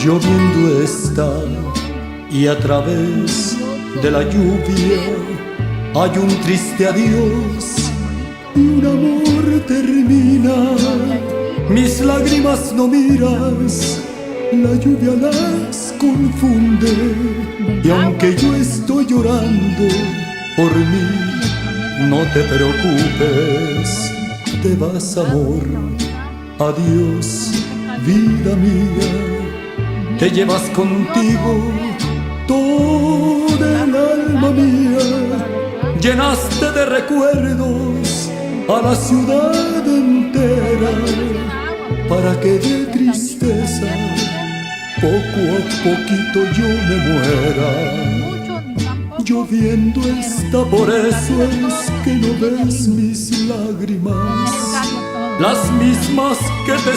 Lloviendo está y a través de la lluvia hay un triste adiós y un amor termina. Mis lágrimas no miras, la lluvia las confunde, y aunque yo estoy llorando por mí, no te preocupes, te vas, amor, adiós, vida mía. Te llevas contigo toda el alma mía, llenaste de recuerdos a la ciudad entera, para que de tristeza poco a poquito yo me muera. Lloviendo está, por eso es que no ves mis lágrimas, las mismas que te